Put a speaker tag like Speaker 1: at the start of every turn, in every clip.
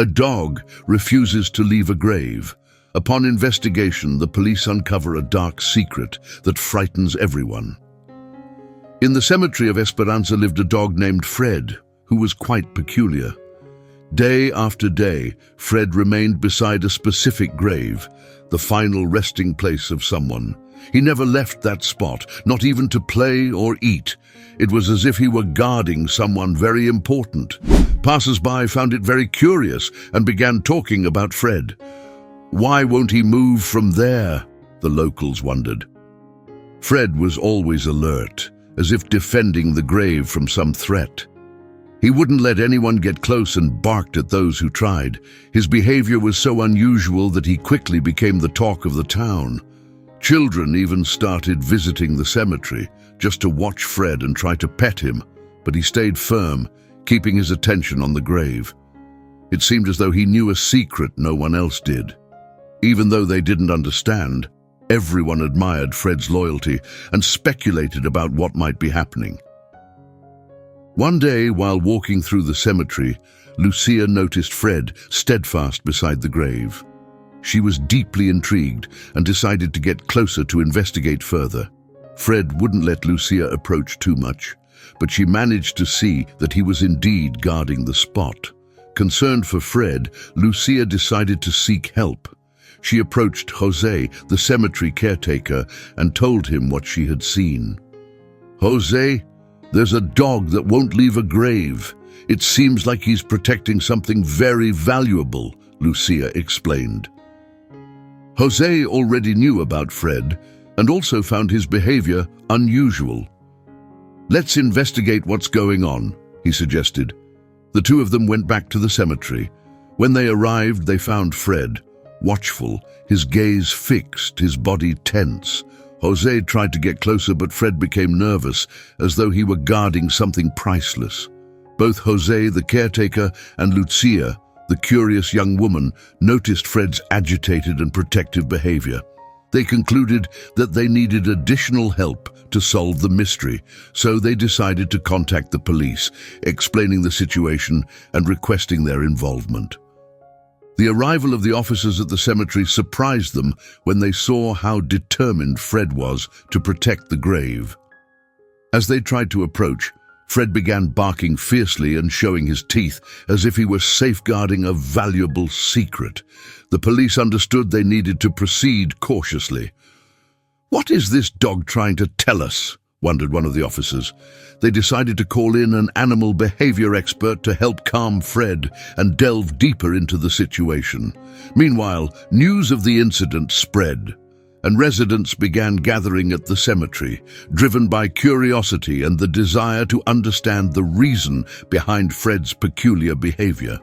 Speaker 1: A dog refuses to leave a grave. Upon investigation, the police uncover a dark secret that frightens everyone. In the cemetery of Esperanza lived a dog named Fred, who was quite peculiar. Day after day, Fred remained beside a specific grave, the final resting place of someone. He never left that spot, not even to play or eat. It was as if he were guarding someone very important. Passers-by found it very curious and began talking about Fred. Why won't he move from there? The locals wondered. Fred was always alert, as if defending the grave from some threat. He wouldn't let anyone get close and barked at those who tried. His behavior was so unusual that he quickly became the talk of the town. Children even started visiting the cemetery just to watch Fred and try to pet him, but he stayed firm, keeping his attention on the grave. It seemed as though he knew a secret no one else did. Even though they didn't understand, everyone admired Fred's loyalty and speculated about what might be happening. One day, while walking through the cemetery, Lucia noticed Fred steadfast beside the grave. She was deeply intrigued and decided to get closer to investigate further. Fred wouldn't let Lucia approach too much, but she managed to see that he was indeed guarding the spot. Concerned for Fred, Lucia decided to seek help. She approached Jose, the cemetery caretaker, and told him what she had seen. "Jose, there's a dog that won't leave a grave. It seems like he's protecting something very valuable," Lucia explained. Jose already knew about Fred and also found his behavior unusual. "Let's investigate what's going on," he suggested. The two of them went back to the cemetery. When they arrived, they found Fred, watchful, his gaze fixed, his body tense. Jose tried to get closer, but Fred became nervous, as though he were guarding something priceless. Both Jose, the caretaker, and Lucia, the curious young woman, noticed Fred's agitated and protective behavior. They concluded that they needed additional help to solve the mystery, so they decided to contact the police, explaining the situation and requesting their involvement. The arrival of the officers at the cemetery surprised them when they saw how determined Fred was to protect the grave. As they tried to approach, Fred began barking fiercely and showing his teeth as if he were safeguarding a valuable secret. The police understood they needed to proceed cautiously. "What is this dog trying to tell us?" wondered one of the officers. They decided to call in an animal behavior expert to help calm Fred and delve deeper into the situation. Meanwhile, news of the incident spread, and residents began gathering at the cemetery, driven by curiosity and the desire to understand the reason behind Fred's peculiar behavior.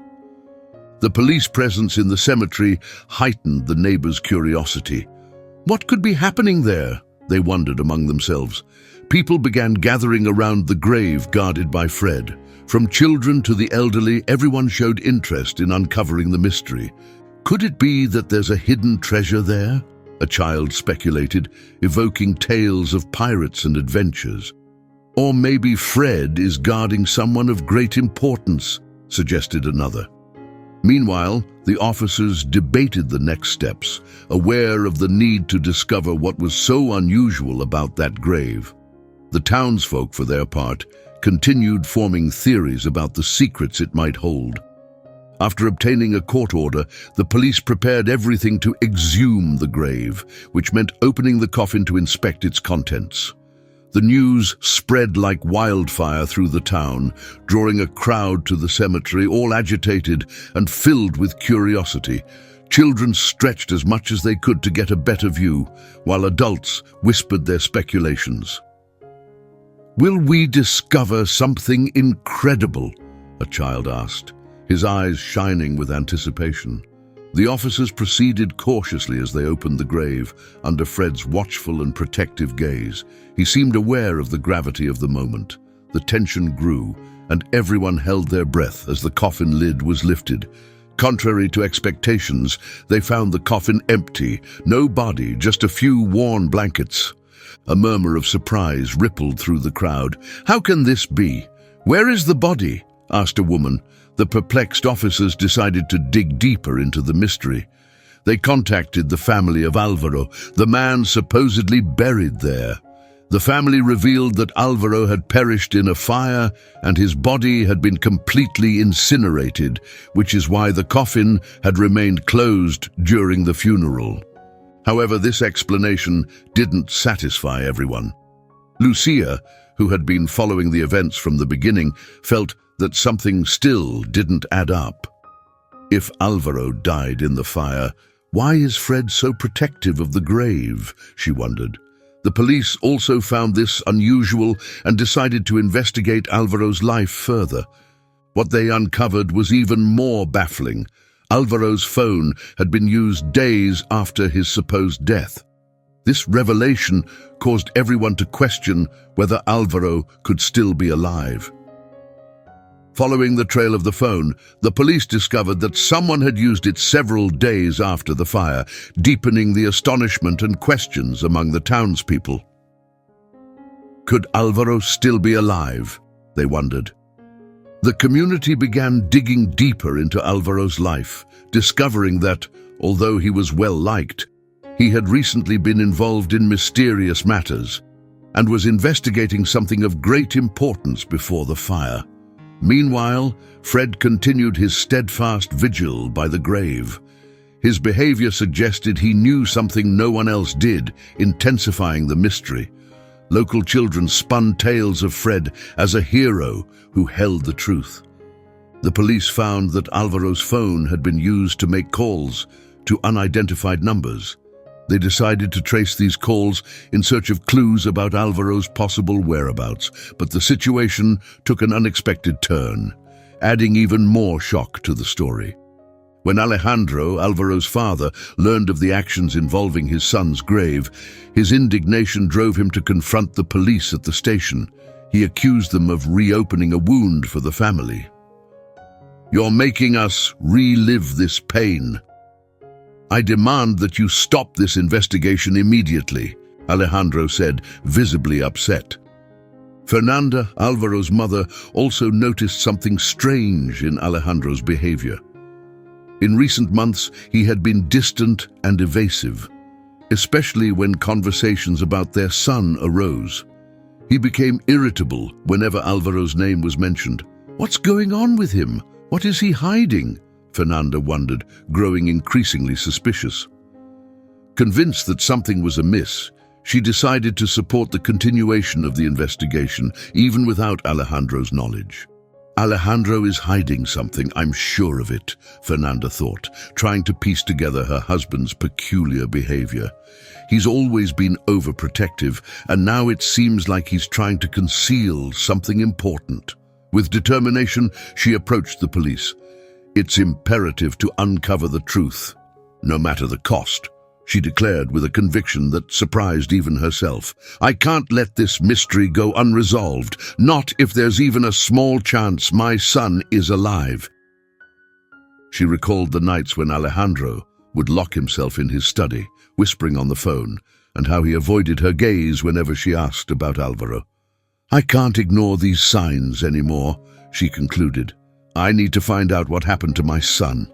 Speaker 1: The police presence in the cemetery heightened the neighbors' curiosity. What could be happening there? They wondered among themselves. People began gathering around the grave guarded by Fred. From children to the elderly, everyone showed interest in uncovering the mystery. Could it be that there's a hidden treasure there? A child speculated, evoking tales of pirates and adventures. Or maybe Fred is guarding someone of great importance, suggested another. Meanwhile, the officers debated the next steps, aware of the need to discover what was so unusual about that grave. The townsfolk, for their part, continued forming theories about the secrets it might hold. After obtaining a court order, the police prepared everything to exhume the grave, which meant opening the coffin to inspect its contents. The news spread like wildfire through the town, drawing a crowd to the cemetery, all agitated and filled with curiosity. Children stretched as much as they could to get a better view, while adults whispered their speculations. "Will we discover something incredible?" a child asked, his eyes shining with anticipation. The officers proceeded cautiously as they opened the grave, under Fred's watchful and protective gaze. He seemed aware of the gravity of the moment. The tension grew, and everyone held their breath as the coffin lid was lifted. Contrary to expectations, they found the coffin empty, no body, just a few worn blankets. A murmur of surprise rippled through the crowd. "How can this be? Where is the body?" asked a woman. The perplexed officers decided to dig deeper into the mystery. They contacted the family of Alvaro, the man supposedly buried there. The family revealed that Alvaro had perished in a fire and his body had been completely incinerated, which is why the coffin had remained closed during the funeral. However, this explanation didn't satisfy everyone. Lucia, who had been following the events from the beginning, felt that something still didn't add up. If Alvaro died in the fire, why is Fred so protective of the grave? She wondered. The police also found this unusual and decided to investigate Alvaro's life further. What they uncovered was even more baffling. Alvaro's phone had been used days after his supposed death. This revelation caused everyone to question whether Alvaro could still be alive. Following the trail of the phone, the police discovered that someone had used it several days after the fire, deepening the astonishment and questions among the townspeople. Could Alvaro still be alive? They wondered. The community began digging deeper into Alvaro's life, discovering that, although he was well-liked, he had recently been involved in mysterious matters and was investigating something of great importance before the fire. Meanwhile, Fred continued his steadfast vigil by the grave. His behavior suggested he knew something no one else did, intensifying the mystery. Local children spun tales of Fred as a hero who held the truth. The police found that Alvaro's phone had been used to make calls to unidentified numbers. They decided to trace these calls in search of clues about Alvaro's possible whereabouts, but the situation took an unexpected turn, adding even more shock to the story. When Alejandro, Alvaro's father, learned of the actions involving his son's grave, his indignation drove him to confront the police at the station. He accused them of reopening a wound for the family. "You're making us relive this pain. I demand that you stop this investigation immediately," Alejandro said, visibly upset. Fernanda, Alvaro's mother, also noticed something strange in Alejandro's behavior. In recent months, he had been distant and evasive, especially when conversations about their son arose. He became irritable whenever Alvaro's name was mentioned. "What's going on with him? What is he hiding?" Fernanda wondered, growing increasingly suspicious. Convinced that something was amiss, she decided to support the continuation of the investigation, even without Alejandro's knowledge. "Alejandro is hiding something, I'm sure of it," Fernanda thought, trying to piece together her husband's peculiar behavior. He's always been overprotective, and now it seems like he's trying to conceal something important. With determination, she approached the police. "It's imperative to uncover the truth, no matter the cost," she declared with a conviction that surprised even herself. "I can't let this mystery go unresolved, not if there's even a small chance my son is alive." She recalled the nights when Alejandro would lock himself in his study, whispering on the phone, and how he avoided her gaze whenever she asked about Alvaro. "I can't ignore these signs anymore," she concluded. "I need to find out what happened to my son."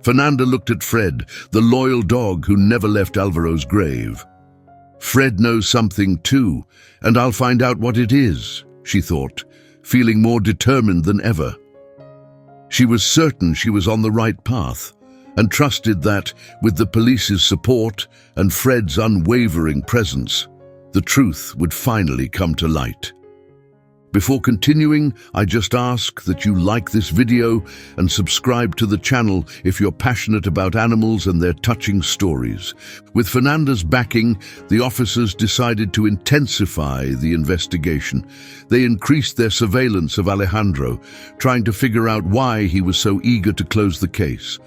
Speaker 1: Fernanda looked at Fred, the loyal dog who never left Alvaro's grave. "Fred knows something too, and I'll find out what it is," she thought, feeling more determined than ever. She was certain she was on the right path, and trusted that, with the police's support and Fred's unwavering presence, the truth would finally come to light. Before continuing, I just ask that you like this video and subscribe to the channel if you're passionate about animals and their touching stories. With Fernanda's backing, the officers decided to intensify the investigation. They increased their surveillance of Alejandro, trying to figure out why he was so eager to close the case.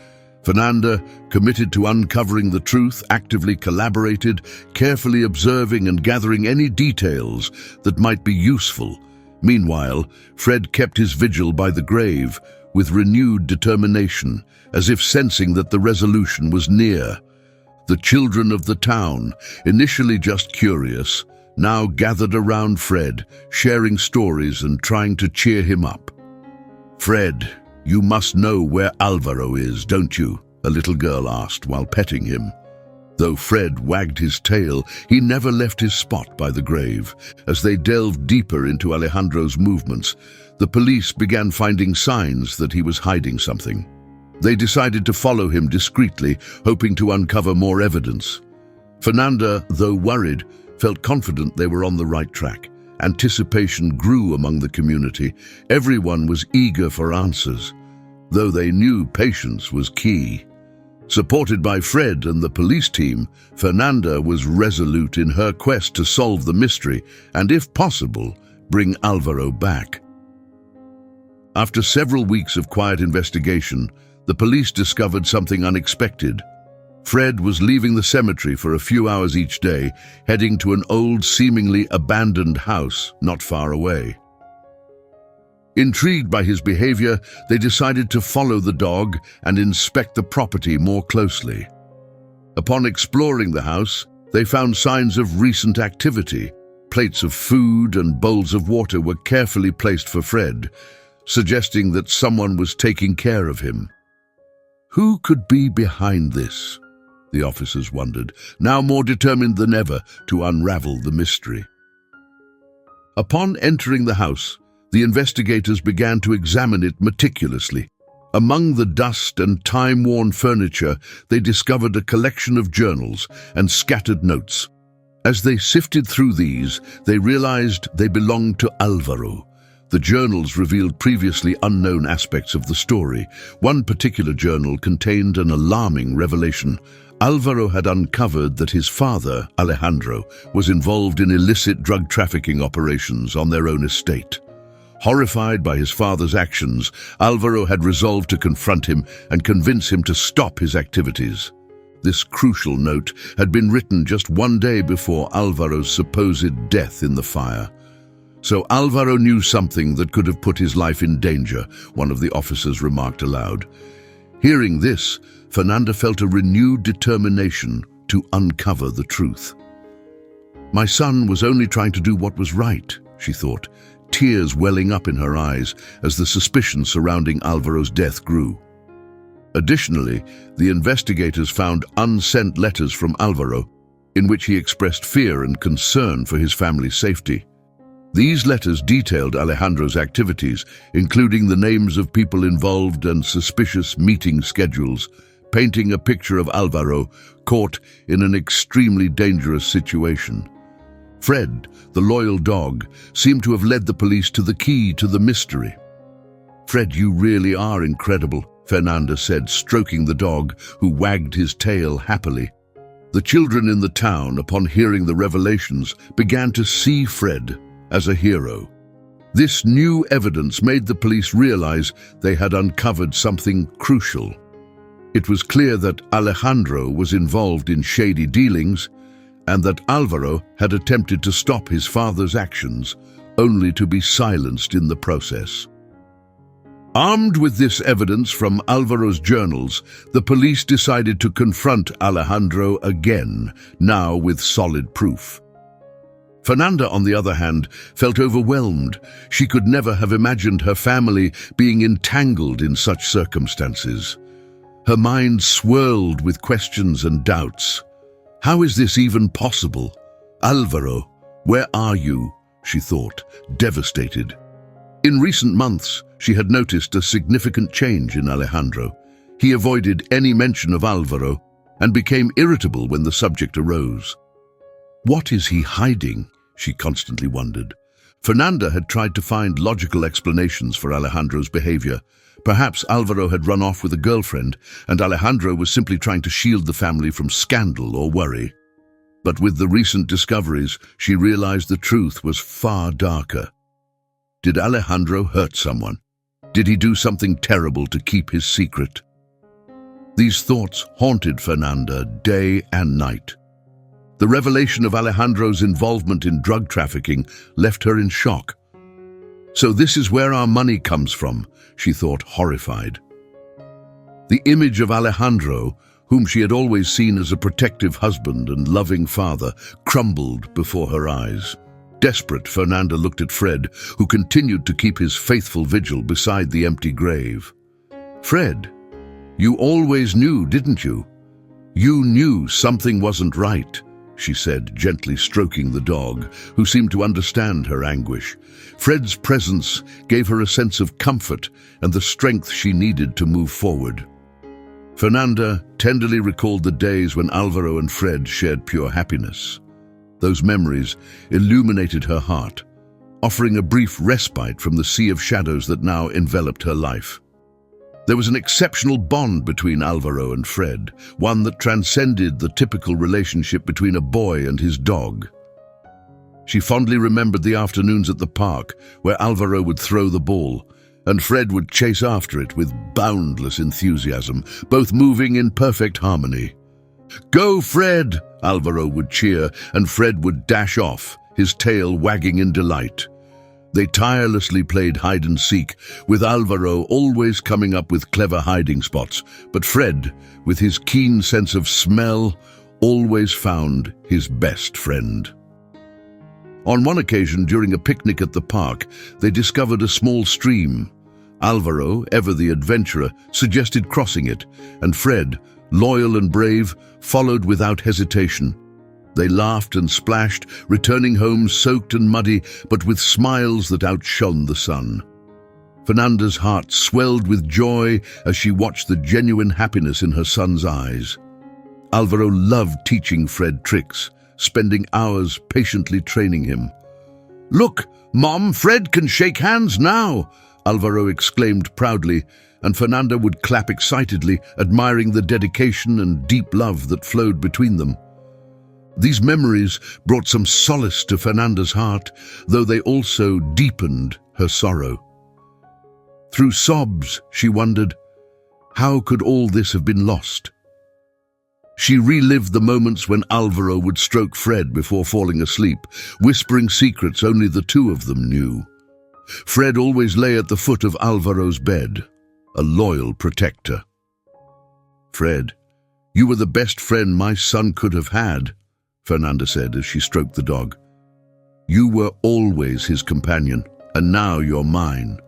Speaker 1: Fernanda, committed to uncovering the truth, actively collaborated, carefully observing and gathering any details that might be useful. Meanwhile, Fred kept his vigil by the grave with renewed determination, as if sensing that the resolution was near. The children of the town, initially just curious, now gathered around Fred, sharing stories and trying to cheer him up. "Fred, "You must know where Alvaro is, don't you?" a little girl asked while petting him. Though Fred wagged his tail, he never left his spot by the grave. As they delved deeper into Alejandro's movements, the police began finding signs that he was hiding something. They decided to follow him discreetly, hoping to uncover more evidence. Fernanda, though worried, felt confident they were on the right track. Anticipation grew among the community. Everyone was eager for answers, though they knew patience was key. Supported by Fred and the police team, Fernanda was resolute in her quest to solve the mystery and, if possible, bring Alvaro back. After several weeks of quiet investigation, the police discovered something unexpected. Fred was leaving the cemetery for a few hours each day, heading to an old, seemingly abandoned house not far away. Intrigued by his behavior, they decided to follow the dog and inspect the property more closely. Upon exploring the house, they found signs of recent activity. Plates of food and bowls of water were carefully placed for Fred, suggesting that someone was taking care of him. Who could be behind this? The officers wondered, now more determined than ever to unravel the mystery. Upon entering the house, the investigators began to examine it meticulously. Among the dust and time-worn furniture, they discovered a collection of journals and scattered notes. As they sifted through these, they realized they belonged to Alvaro. The journals revealed previously unknown aspects of the story. One particular journal contained an alarming revelation. Alvaro had uncovered that his father, Alejandro, was involved in illicit drug trafficking operations on their own estate. Horrified by his father's actions, Alvaro had resolved to confront him and convince him to stop his activities. This crucial note had been written just one day before Alvaro's supposed death in the fire. So Alvaro knew something that could have put his life in danger, one of the officers remarked aloud. Hearing this, Fernanda felt a renewed determination to uncover the truth. "My son was only trying to do what was right," she thought, tears welling up in her eyes as the suspicion surrounding Alvaro's death grew. Additionally, the investigators found unsent letters from Alvaro in which he expressed fear and concern for his family's safety. These letters detailed Alejandro's activities, including the names of people involved and suspicious meeting schedules, painting a picture of Alvaro caught in an extremely dangerous situation. Fred, the loyal dog, seemed to have led the police to the key to the mystery. "Fred, you really are incredible," Fernanda said, stroking the dog, who wagged his tail happily. The children in the town, upon hearing the revelations, began to see Fred as a hero. This new evidence made the police realize they had uncovered something crucial. It was clear that Alejandro was involved in shady dealings, and that Alvaro had attempted to stop his father's actions, only to be silenced in the process. Armed with this evidence from Alvaro's journals, the police decided to confront Alejandro again, now with solid proof. Fernanda, on the other hand, felt overwhelmed. She could never have imagined her family being entangled in such circumstances. Her mind swirled with questions and doubts. How is this even possible? "Alvaro, where are you?" she thought, devastated. In recent months, she had noticed a significant change in Alejandro. He avoided any mention of Alvaro and became irritable when the subject arose. What is he hiding? She constantly wondered. Fernanda had tried to find logical explanations for Alejandro's behavior. Perhaps Alvaro had run off with a girlfriend, and Alejandro was simply trying to shield the family from scandal or worry. But with the recent discoveries, she realized the truth was far darker. Did Alejandro hurt someone? Did he do something terrible to keep his secret? These thoughts haunted Fernanda day and night. The revelation of Alejandro's involvement in drug trafficking left her in shock. So this is where our money comes from, she thought, horrified. The image of Alejandro, whom she had always seen as a protective husband and loving father, crumbled before her eyes. Desperate, Fernanda looked at Fred, who continued to keep his faithful vigil beside the empty grave. "Fred, you always knew, didn't you? You knew something wasn't right," she said, gently stroking the dog, who seemed to understand her anguish. Fred's presence gave her a sense of comfort and the strength she needed to move forward. Fernanda tenderly recalled the days when Alvaro and Fred shared pure happiness. Those memories illuminated her heart, offering a brief respite from the sea of shadows that now enveloped her life. There was an exceptional bond between Alvaro and Fred, one that transcended the typical relationship between a boy and his dog. She fondly remembered the afternoons at the park where Alvaro would throw the ball, and Fred would chase after it with boundless enthusiasm, both moving in perfect harmony. "Go, Fred!" Alvaro would cheer, and Fred would dash off, his tail wagging in delight. They tirelessly played hide-and-seek, with Alvaro always coming up with clever hiding spots, but Fred, with his keen sense of smell, always found his best friend. On one occasion, during a picnic at the park, they discovered a small stream. Alvaro, ever the adventurer, suggested crossing it, and Fred, loyal and brave, followed without hesitation. They laughed and splashed, returning home soaked and muddy, but with smiles that outshone the sun. Fernanda's heart swelled with joy as she watched the genuine happiness in her son's eyes. Alvaro loved teaching Fred tricks, spending hours patiently training him. "Look, Mom, Fred can shake hands now!" Alvaro exclaimed proudly, and Fernanda would clap excitedly, admiring the dedication and deep love that flowed between them. These memories brought some solace to Fernanda's heart, though they also deepened her sorrow. Through sobs, she wondered, how could all this have been lost? She relived the moments when Alvaro would stroke Fred before falling asleep, whispering secrets only the two of them knew. Fred always lay at the foot of Alvaro's bed, a loyal protector. "Fred, you were the best friend my son could have had," Fernanda said as she stroked the dog. "You were always his companion, and now you're mine."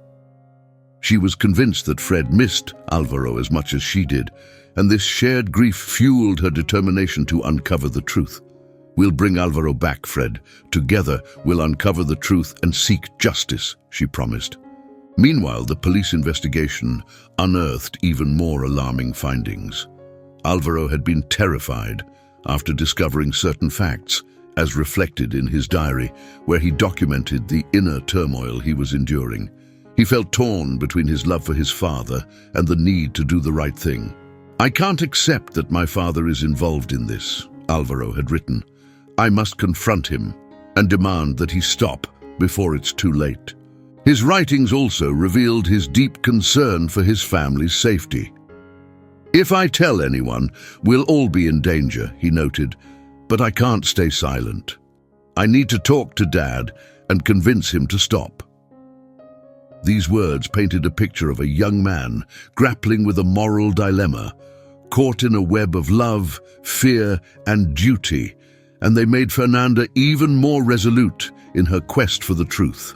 Speaker 1: She was convinced that Fred missed Alvaro as much as she did, and this shared grief fueled her determination to uncover the truth. "We'll bring Alvaro back, Fred. Together, we'll uncover the truth and seek justice," she promised. Meanwhile, the police investigation unearthed even more alarming findings. Alvaro had been terrified after discovering certain facts, as reflected in his diary, where he documented the inner turmoil he was enduring. He felt torn between his love for his father and the need to do the right thing. "I can't accept that my father is involved in this," Alvaro had written. "I must confront him and demand that he stop before it's too late." His writings also revealed his deep concern for his family's safety. "If I tell anyone, we'll all be in danger," he noted, "but I can't stay silent. I need to talk to Dad and convince him to stop." These words painted a picture of a young man grappling with a moral dilemma, caught in a web of love, fear, and duty, and they made Fernanda even more resolute in her quest for the truth.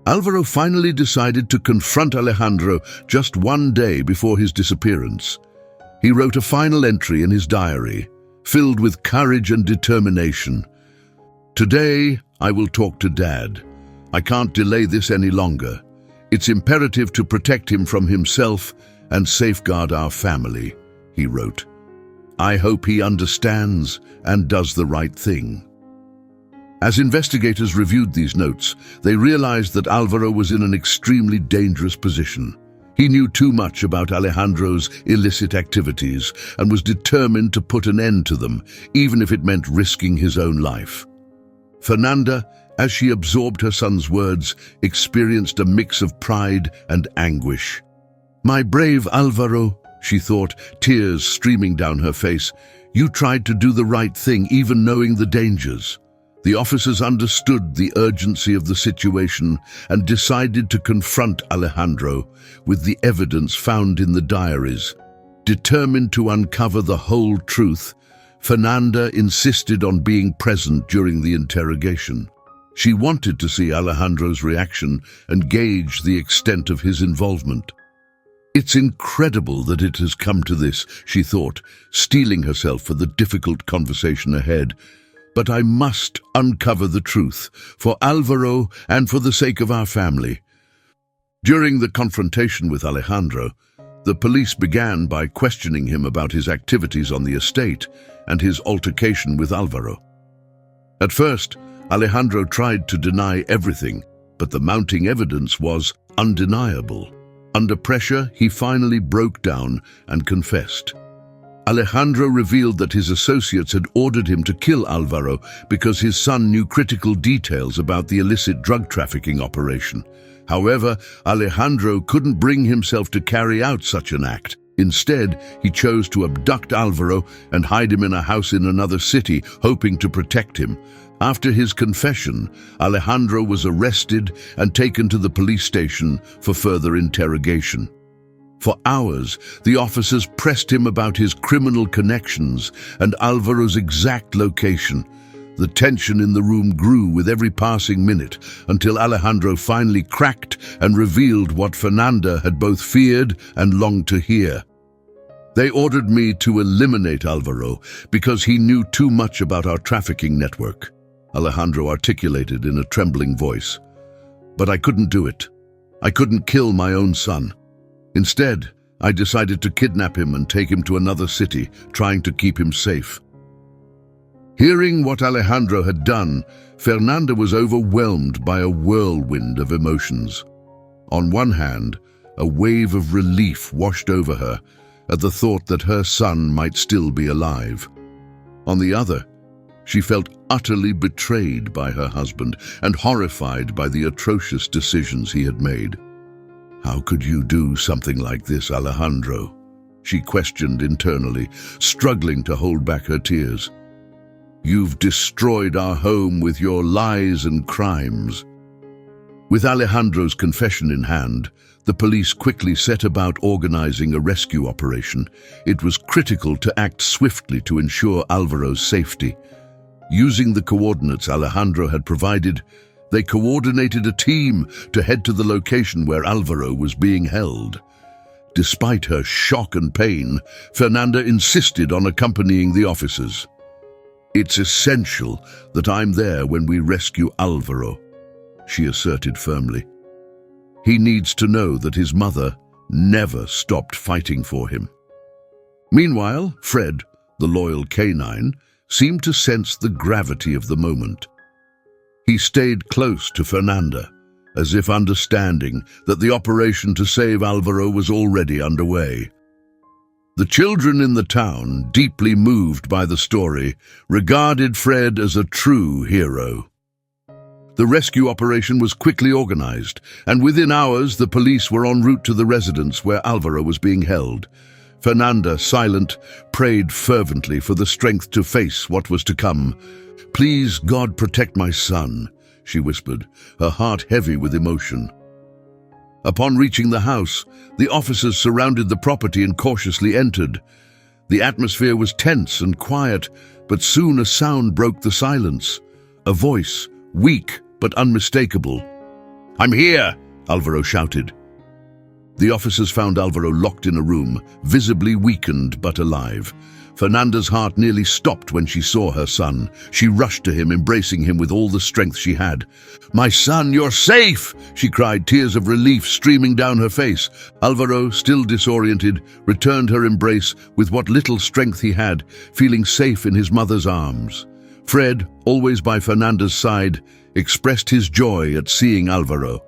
Speaker 1: Alvaro finally decided to confront Alejandro just one day before his disappearance. He wrote a final entry in his diary, filled with courage and determination. "Today, I will talk to Dad. I can't delay this any longer. It's imperative to protect him from himself and safeguard our family," he wrote. "I hope he understands and does the right thing." As investigators reviewed these notes, they realized that Alvaro was in an extremely dangerous position. He knew too much about Alejandro's illicit activities and was determined to put an end to them, even if it meant risking his own life. Fernanda, as she absorbed her son's words, experienced a mix of pride and anguish. "My brave Alvaro," she thought, tears streaming down her face, "you tried to do the right thing, even knowing the dangers." The officers understood the urgency of the situation and decided to confront Alejandro with the evidence found in the diaries. Determined to uncover the whole truth, Fernanda insisted on being present during the interrogation. She wanted to see Alejandro's reaction and gauge the extent of his involvement. It's incredible that it has come to this, she thought, steeling herself for the difficult conversation ahead. But I must uncover the truth, for Alvaro and for the sake of our family. During the confrontation with Alejandro, the police began by questioning him about his activities on the estate and his altercation with Alvaro. At first, Alejandro tried to deny everything, but the mounting evidence was undeniable. Under pressure, he finally broke down and confessed. Alejandro revealed that his associates had ordered him to kill Alvaro because his son knew critical details about the illicit drug trafficking operation. However, Alejandro couldn't bring himself to carry out such an act. Instead, he chose to abduct Alvaro and hide him in a house in another city, hoping to protect him. After his confession, Alejandro was arrested and taken to the police station for further interrogation. For hours, the officers pressed him about his criminal connections and Alvaro's exact location. The tension in the room grew with every passing minute until Alejandro finally cracked and revealed what Fernanda had both feared and longed to hear. They ordered me to eliminate Alvaro because he knew too much about our trafficking network, Alejandro articulated in a trembling voice. But I couldn't do it. I couldn't kill my own son. Instead, I decided to kidnap him and take him to another city, trying to keep him safe. Hearing what Alejandro had done, Fernanda was overwhelmed by a whirlwind of emotions. On one hand, a wave of relief washed over her at the thought that her son might still be alive. On the other, she felt utterly betrayed by her husband and horrified by the atrocious decisions he had made. "How could you do something like this, Alejandro?" she questioned internally, struggling to hold back her tears. "You've destroyed our home with your lies and crimes." With Alejandro's confession in hand, the police quickly set about organizing a rescue operation. It was critical to act swiftly to ensure Alvaro's safety. Using the coordinates Alejandro had provided, they coordinated a team to head to the location where Alvaro was being held. Despite her shock and pain, Fernanda insisted on accompanying the officers. "It's essential that I'm there when we rescue Alvaro," she asserted firmly. "He needs to know that his mother never stopped fighting for him." Meanwhile, Fred, the loyal canine, seemed to sense the gravity of the moment. He stayed close to Fernanda, as if understanding that the operation to save Alvaro was already underway. The children in the town, deeply moved by the story, regarded Fred as a true hero. The rescue operation was quickly organized, and within hours the police were en route to the residence where Alvaro was being held. Fernanda, silent, prayed fervently for the strength to face what was to come. "Please, God, protect my son," she whispered, her heart heavy with emotion. Upon reaching the house, the officers surrounded the property and cautiously entered. The atmosphere was tense and quiet, but soon a sound broke the silence. A voice, weak but unmistakable. "I'm here!" Alvaro shouted. The officers found Alvaro locked in a room, visibly weakened but alive. Fernanda's heart nearly stopped when she saw her son. She rushed to him, embracing him with all the strength she had. "My son, you're safe!" she cried, tears of relief streaming down her face. Alvaro, still disoriented, returned her embrace with what little strength he had, feeling safe in his mother's arms. Fred, always by Fernanda's side, expressed his joy at seeing Alvaro.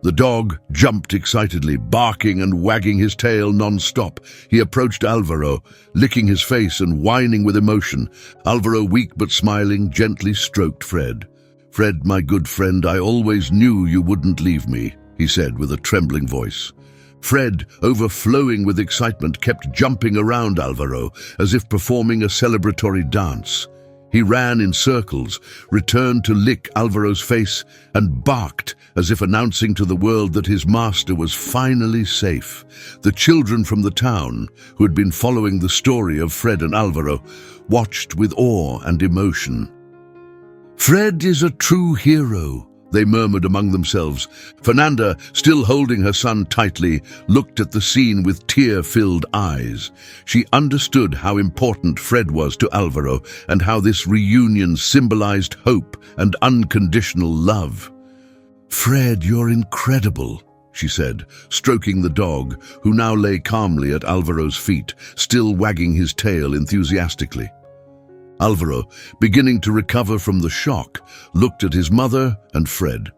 Speaker 1: The dog jumped excitedly, barking and wagging his tail non-stop. He approached Alvaro, licking his face and whining with emotion. Alvaro, weak but smiling, gently stroked Fred. "Fred, my good friend, I always knew you wouldn't leave me," he said with a trembling voice. Fred, overflowing with excitement, kept jumping around Alvaro as if performing a celebratory dance. He ran in circles, returned to lick Alvaro's face, and barked as if announcing to the world that his master was finally safe. The children from the town, who had been following the story of Fred and Alvaro, watched with awe and emotion. "Fred is a true hero," they murmured among themselves. Fernanda, still holding her son tightly, looked at the scene with tear-filled eyes. She understood how important Fred was to Alvaro and how this reunion symbolized hope and unconditional love. "Fred, you're incredible," she said, stroking the dog, who now lay calmly at Alvaro's feet, still wagging his tail enthusiastically. Alvaro, beginning to recover from the shock, looked at his mother and Fred.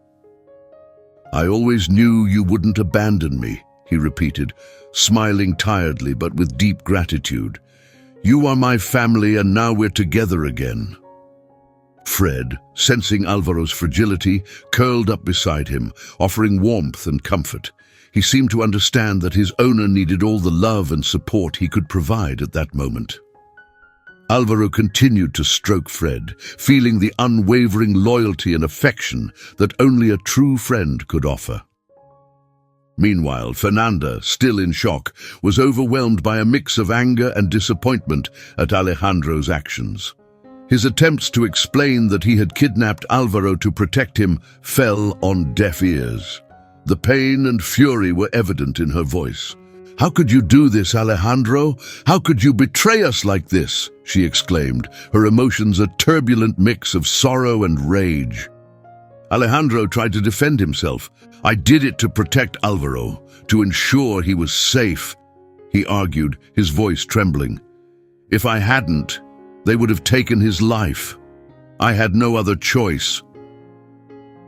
Speaker 1: "I always knew you wouldn't abandon me," he repeated, smiling tiredly but with deep gratitude. "You are my family and now we're together again." Fred, sensing Alvaro's fragility, curled up beside him, offering warmth and comfort. He seemed to understand that his owner needed all the love and support he could provide at that moment. Alvaro continued to stroke Fred, feeling the unwavering loyalty and affection that only a true friend could offer. Meanwhile, Fernanda, still in shock, was overwhelmed by a mix of anger and disappointment at Alejandro's actions. His attempts to explain that he had kidnapped Alvaro to protect him fell on deaf ears. The pain and fury were evident in her voice. "How could you do this, Alejandro? How could you betray us like this?" she exclaimed, her emotions a turbulent mix of sorrow and rage. Alejandro tried to defend himself. "I did it to protect Alvaro, to ensure he was safe," he argued, his voice trembling. "If I hadn't, they would have taken his life. I had no other choice."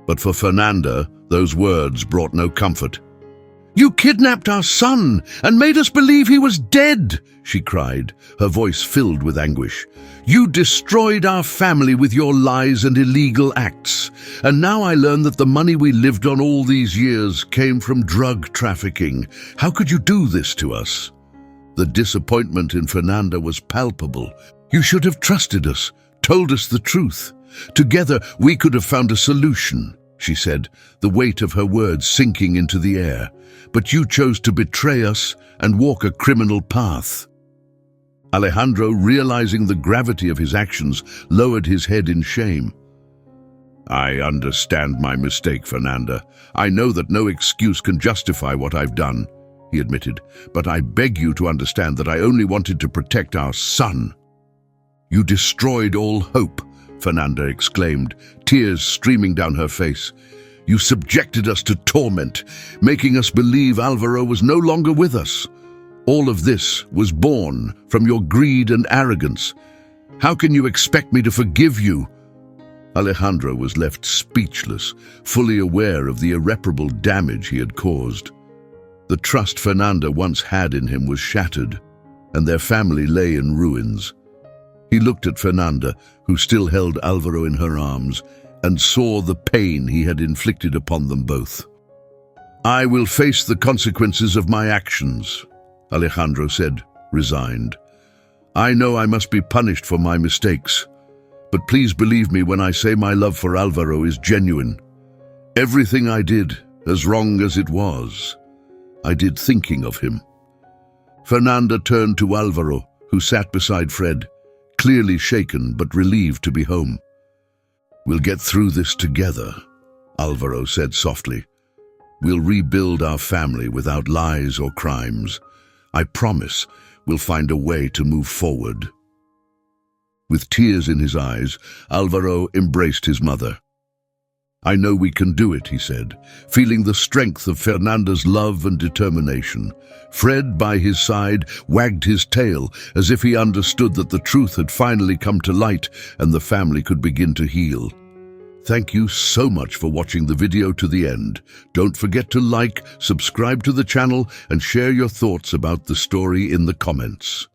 Speaker 1: But for Fernanda, those words brought no comfort. "You kidnapped our son and made us believe he was dead," she cried, her voice filled with anguish. "You destroyed our family with your lies and illegal acts. And now I learn that the money we lived on all these years came from drug trafficking. How could you do this to us?" The disappointment in Fernanda was palpable. "You should have trusted us, told us the truth. Together we could have found a solution," she said, the weight of her words sinking into the air. "But you chose to betray us and walk a criminal path." Alejandro, realizing the gravity of his actions, lowered his head in shame. "I understand my mistake, Fernanda. I know that no excuse can justify what I've done," he admitted, "but I beg you to understand that I only wanted to protect our son." "You destroyed all hope," Fernanda exclaimed, tears streaming down her face. "You subjected us to torment, making us believe Alvaro was no longer with us. All of this was born from your greed and arrogance. How can you expect me to forgive you?" Alejandro was left speechless, fully aware of the irreparable damage he had caused. The trust Fernanda once had in him was shattered, and their family lay in ruins. He looked at Fernanda, who still held Alvaro in her arms, and saw the pain he had inflicted upon them both. "I will face the consequences of my actions," Alejandro said, resigned. "I know I must be punished for my mistakes, but please believe me when I say my love for Alvaro is genuine. Everything I did, as wrong as it was, I did thinking of him." Fernanda turned to Alvaro, who sat beside Fred, clearly shaken but relieved to be home. "We'll get through this together," Alvaro said softly. "We'll rebuild our family without lies or crimes. I promise we'll find a way to move forward." With tears in his eyes, Alvaro embraced his mother. "I know we can do it," he said, feeling the strength of Fernanda's love and determination. Fred, by his side, wagged his tail as if he understood that the truth had finally come to light and the family could begin to heal. Thank you so much for watching the video to the end. Don't forget to like, subscribe to the channel, and share your thoughts about the story in the comments.